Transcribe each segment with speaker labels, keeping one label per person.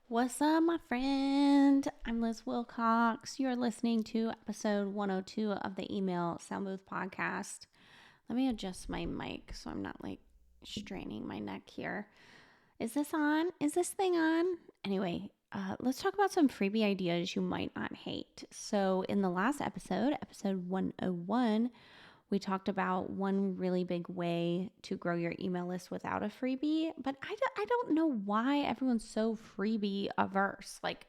Speaker 1: What's up, my friend? I'm Liz Wilcox. You're listening to episode 102 of the Email Sound Booth podcast. Let me adjust my mic so I'm not straining my neck here. Is this on? Is this thing on? Anyway, let's talk about some freebie ideas you might not hate. So, in the last episode 101, we talked about one really big way to grow your email list without a freebie, but I don't know why everyone's so freebie averse. Like,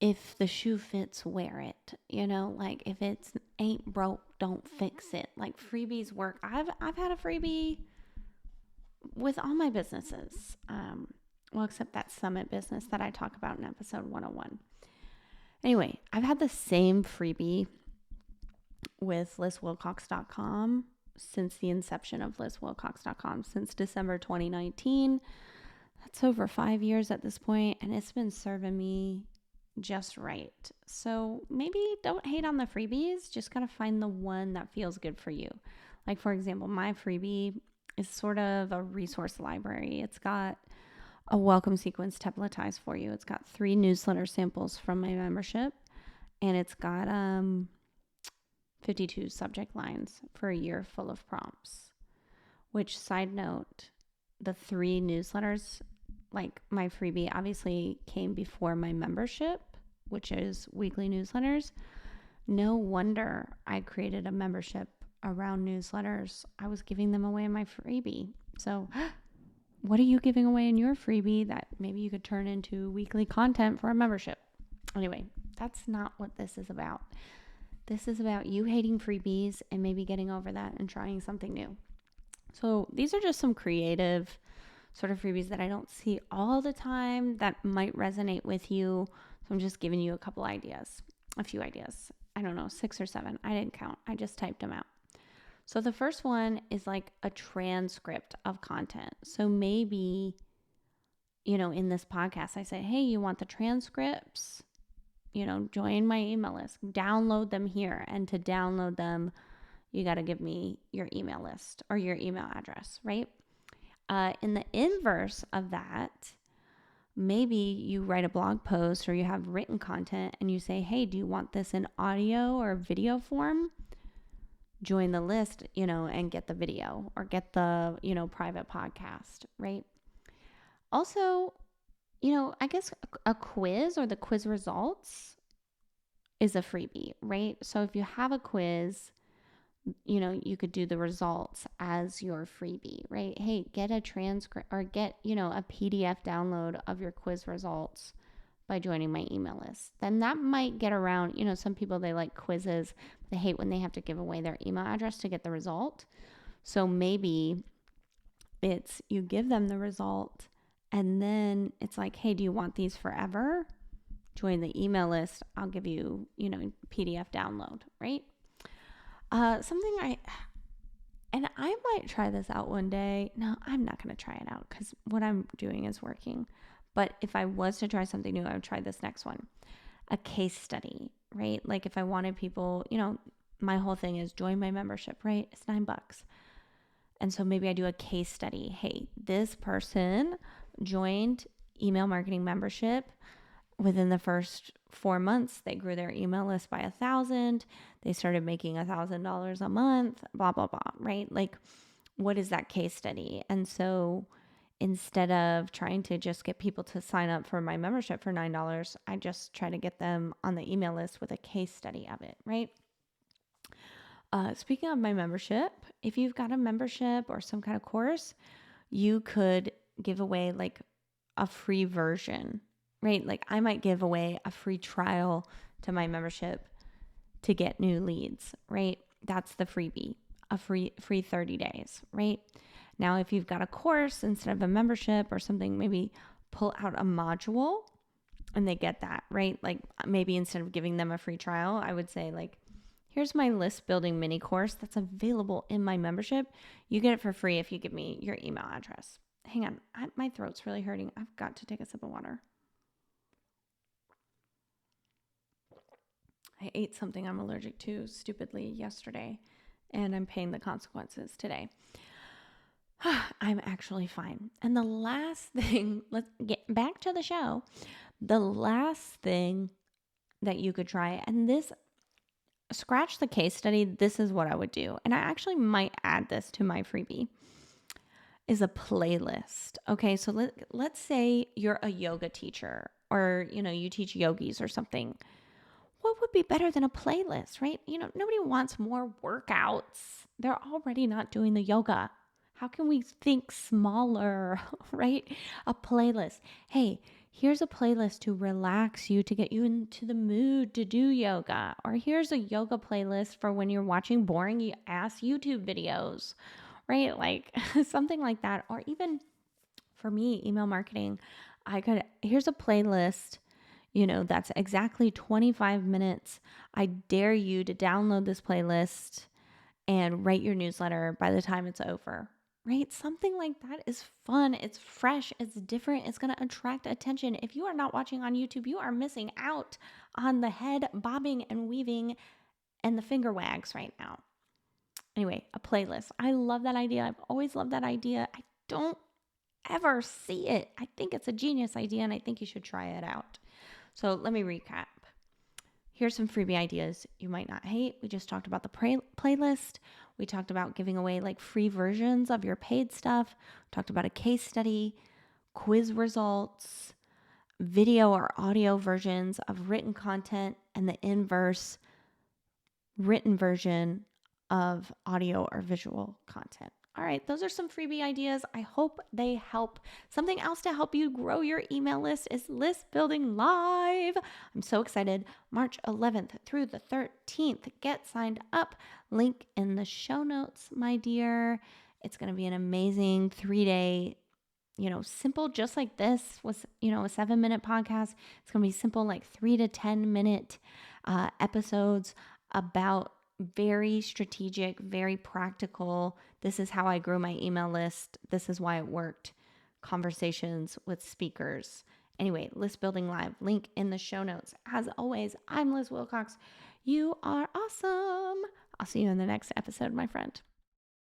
Speaker 1: if the shoe fits, wear it. If it's ain't broke, don't fix it. Like, freebies work. I've had a freebie with all my businesses. Well, except that summit business that I talk about in episode 101. Anyway, I've had the same freebie with lizwilcox.com since the inception of lizwilcox.com, since December 2019. That's over 5 years at this point, and it's been serving me just right. So maybe don't hate on the freebies, just gotta find the one that feels good for you. Like, for example, my freebie is sort of a resource library. It's got a welcome sequence templatized for you. It's got 3 newsletter samples from my membership, and it's got 52 subject lines for a year full of prompts. Which, side note, the 3 newsletters, like my freebie, obviously came before my membership, which is weekly newsletters. No wonder I created a membership around newsletters. I was giving them away in my freebie. So, what are you giving away in your freebie that maybe you could turn into weekly content for a membership? Anyway, that's not what this is about. This is about you hating freebies and maybe getting over that and trying something new. So these are just some creative sort of freebies that I don't see all the time that might resonate with you. So I'm just giving you a few ideas. I don't know, 6 or 7. I didn't count. I just typed them out. So the first one is like a transcript of content. So maybe, in this podcast, I say, hey, you want the transcripts? Join my email list, download them here. And to download them, you got to give me your email list or your email address, right? In the inverse of that, maybe you write a blog post or you have written content and you say, hey, do you want this in audio or video form? Join the list, and get the video or get the, private podcast, right? Also, I guess a quiz or the quiz results is a freebie, right? So if you have a quiz, you could do the results as your freebie, right? Hey, get a transcript or get, a PDF download of your quiz results by joining my email list. Then that might get around, some people, they like quizzes, but they hate when they have to give away their email address to get the result. So maybe it's you give them the result and then it's like, hey, do you want these forever? Join the email list. I'll give you, PDF download, right? And I might try this out one day. No, I'm not going to try it out because what I'm doing is working. But if I was to try something new, I would try this next one. A case study, right? Like if I wanted people, my whole thing is join my membership, right? It's $9. And so maybe I do a case study. Hey, this person joined email marketing membership. Within the first 4 months, they grew their email list by 1,000. They started making $1,000 a month, blah, blah, blah, right? Like, what is that case study? And so instead of trying to just get people to sign up for my membership for $9, I just try to get them on the email list with a case study of it, right? Speaking of my membership, if you've got a membership or some kind of course, you could give away like a free version, right? Like I might give away a free trial to my membership to get new leads, right? That's the freebie, a free 30 days, right? Now, if you've got a course instead of a membership or something, maybe pull out a module and they get that, right? Like maybe instead of giving them a free trial, I would say like, here's my list building mini course that's available in my membership. You get it for free if you give me your email address. Hang on, my throat's really hurting. I've got to take a sip of water. I ate something I'm allergic to stupidly yesterday, and I'm paying the consequences today. I'm actually fine. And the last thing, let's get back to the show. The last thing that you could try, and this, scratch the case study, this is what I would do. And I actually might add this to my freebie, is a playlist. Okay, so let's say you're a yoga teacher, or you teach yogis or something. What would be better than a playlist, right? Nobody wants more workouts. They're already not doing the yoga. How can we think smaller, right? A playlist. Hey, here's a playlist to relax you, to get you into the mood to do yoga. Or here's a yoga playlist for when you're watching boring ass YouTube videos, right? Like something like that. Or even for me, email marketing, here's a playlist, that's exactly 25 minutes. I dare you to download this playlist and write your newsletter by the time it's over, right? Something like that is fun. It's fresh. It's different. It's going to attract attention. If you are not watching on YouTube, you are missing out on the head bobbing and weaving and the finger wags right now. Anyway, a playlist. I love that idea. I've always loved that idea. I don't ever see it. I think it's a genius idea, and I think you should try it out. So let me recap. Here's some freebie ideas you might not hate. We just talked about the playlist. We talked about giving away like free versions of your paid stuff. We talked about a case study, quiz results, video or audio versions of written content, and the inverse written version of audio or visual content. All right, those are some freebie ideas. I hope they help. Something else to help you grow your email list is List Building Live. I'm so excited. March 11th through the 13th. Get signed up. Link in the show notes, my dear. It's going to be an amazing 3-day, simple, just like this was, a 7-minute podcast. It's going to be simple, like 3 to 10 minute episodes about very strategic, very practical. This is how I grew my email list. This is why it worked. Conversations with speakers. Anyway, List Building Live, link in the show notes. As always, I'm Liz Wilcox. You are awesome. I'll see you in the next episode, my friend.